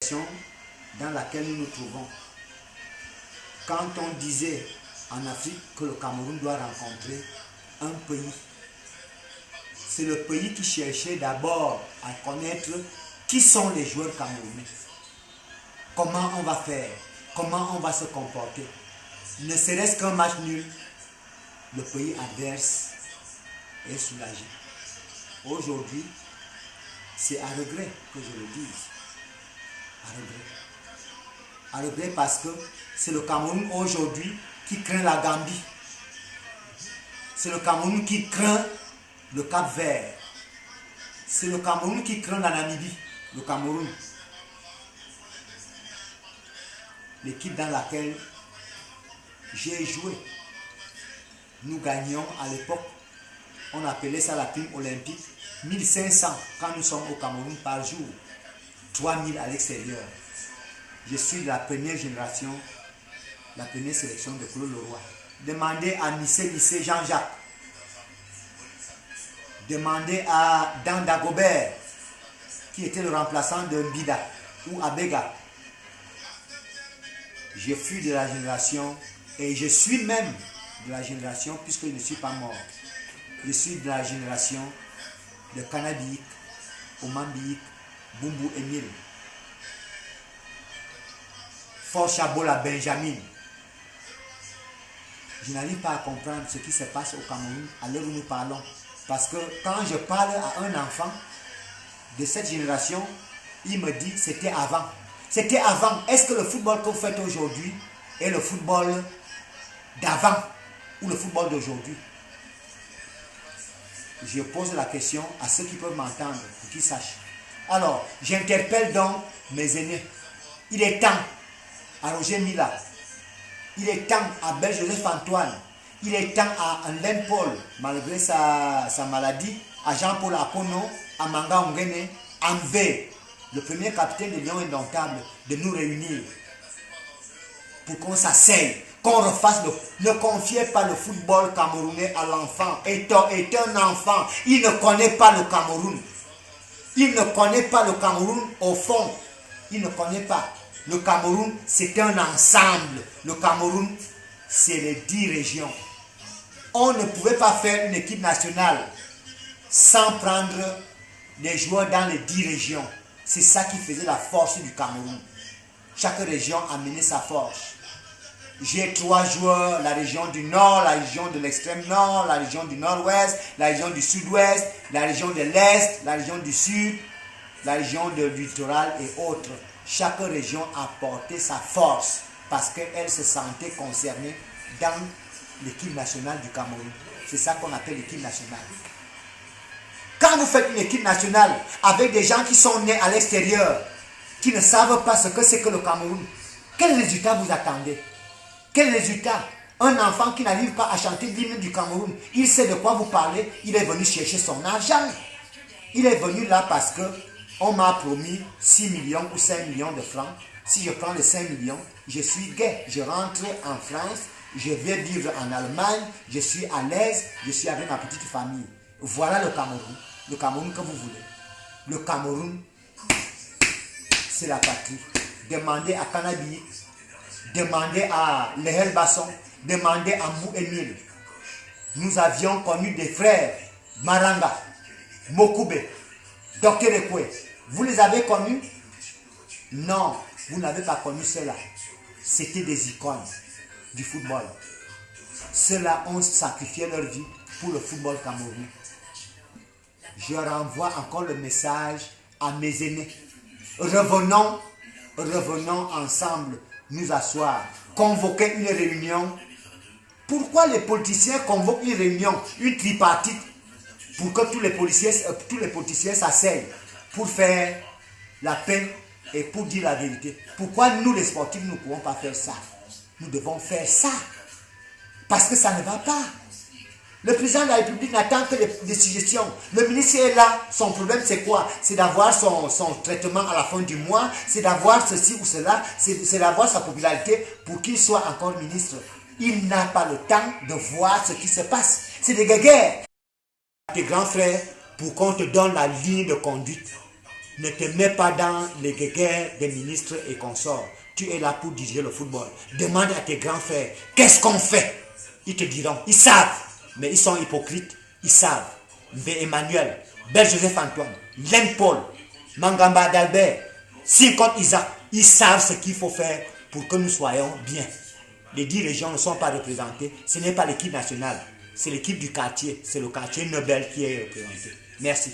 situation dans laquelle nous nous trouvons. Quand on disait en Afrique que le Cameroun doit rencontrer un pays, c'est le pays qui cherchait d'abord à connaître qui sont les joueurs camerounais. Comment on va faire? Comment on va se comporter? Ne serait-ce qu'un match nul, le pays adverse est soulagé. Aujourd'hui, c'est à regret que je le dise. À regret. À regret parce que c'est le Cameroun aujourd'hui qui craint la Gambie. C'est le Cameroun qui craint le Cap-Vert. C'est le Cameroun qui craint la Namibie. Le Cameroun. L'équipe dans laquelle j'ai joué. Nous gagnions à l'époque, on appelait ça la prime olympique, 1500 quand nous sommes au Cameroun par jour, 3000 à l'extérieur. Je suis de la première génération, la première sélection de Claude Leroy. Demandez à Nissé Jean-Jacques. Demandez à Dan Dagobert, qui était le remplaçant de Mbida ou Abega. Je suis de la génération, et je suis même de la génération, puisque je ne suis pas mort. Je suis de la génération de Kanabik, Omambik, Bumbu Emile, Fort Chabola Benjamin. Je n'arrive pas à comprendre ce qui se passe au Cameroun à l'heure où nous parlons. Parce que quand je parle à un enfant de cette génération, il me dit c'était avant. C'était avant. Est-ce que le football que vous faites aujourd'hui est le football d'avant ou le football d'aujourd'hui? Je pose la question à ceux qui peuvent m'entendre pour qu'ils sachent. Alors, j'interpelle donc mes aînés. Il est temps à Roger Mila. Il est temps à Ben Joseph Antoine. Il est temps à Alain Paul, malgré sa maladie, à Jean-Paul Akono, à Manga Ongene, à Mvé, le premier capitaine de Lions Indomptables, de nous réunir pour qu'on s'asseye, qu'on refasse Ne confiez pas le football camerounais à l'enfant. Est un enfant. Il ne connaît pas le Cameroun. Il ne connaît pas le Cameroun au fond. Il ne connaît pas. Le Cameroun, c'est un ensemble. Le Cameroun, c'est les 10 régions. On ne pouvait pas faire une équipe nationale sans prendre des joueurs dans les 10 régions. C'est ça qui faisait la force du Cameroun. Chaque région amenait sa force. J'ai 3 joueurs, la région du Nord, la région de l'extrême Nord, la région du Nord-Ouest, la région du Sud-Ouest, la région de l'Est, la région du Sud, la région du littoral et autres. Chaque région apportait sa force parce qu'elle se sentait concernée dans l'équipe nationale du Cameroun. C'est ça qu'on appelle l'équipe nationale. Quand vous faites une équipe nationale avec des gens qui sont nés à l'extérieur, qui ne savent pas ce que c'est que le Cameroun, quel résultat vous attendez? Quel résultat? Un enfant qui n'arrive pas à chanter l'hymne du Cameroun, il sait de quoi vous parlez, il est venu chercher son argent. Il est venu là parce que on m'a promis 6 millions ou 5 millions de francs. Si je prends les 5 millions, je suis gai. Je rentre en France, je vais vivre en Allemagne, je suis à l'aise, je suis avec ma petite famille. Voilà le Cameroun. Le Cameroun que vous voulez. Le Cameroun, c'est la patrie. Demandez à Canabi, demandez à Lehel Basson, demandez à Mbou Emile. Nous avions connu des frères, Maranga, Mokoube, Dr Ekwe. Vous les avez connus? Non, vous n'avez pas connu cela. C'était des icônes du football. Ceux-là ont sacrifié leur vie pour le football camerounais. Je renvoie encore le message à mes aînés. Revenons ensemble nous asseoir, convoquer une réunion. Pourquoi les politiciens convoquent une réunion, une tripartite, pour que tous les politiciens s'asseyent pour faire la paix et pour dire la vérité? Pourquoi nous les sportifs ne pouvons pas faire ça? Nous devons faire ça parce que ça ne va pas. Le président de la République n'attend que des suggestions. Le ministre est là. Son problème, c'est quoi? C'est d'avoir son traitement à la fin du mois. C'est d'avoir ceci ou cela. C'est d'avoir sa popularité pour qu'il soit encore ministre. Il n'a pas le temps de voir ce qui se passe. C'est des guéguerres. Tes grands frères, pour qu'on te donne la ligne de conduite. Ne te mets pas dans les guerres des ministres et consorts. Tu es là pour diriger le football. Demande à tes grands frères, qu'est-ce qu'on fait? Ils te diront, ils savent, mais ils sont hypocrites. Ils savent. V. Emmanuel, Bel Joseph Antoine, Len Paul, Mangamba d'Albert, Sikot Isaac, ils savent ce qu'il faut faire pour que nous soyons bien. Les 10 régions ne sont pas représentées. Ce n'est pas l'équipe nationale. C'est l'équipe du quartier. C'est le quartier Nobel qui est représenté. Merci.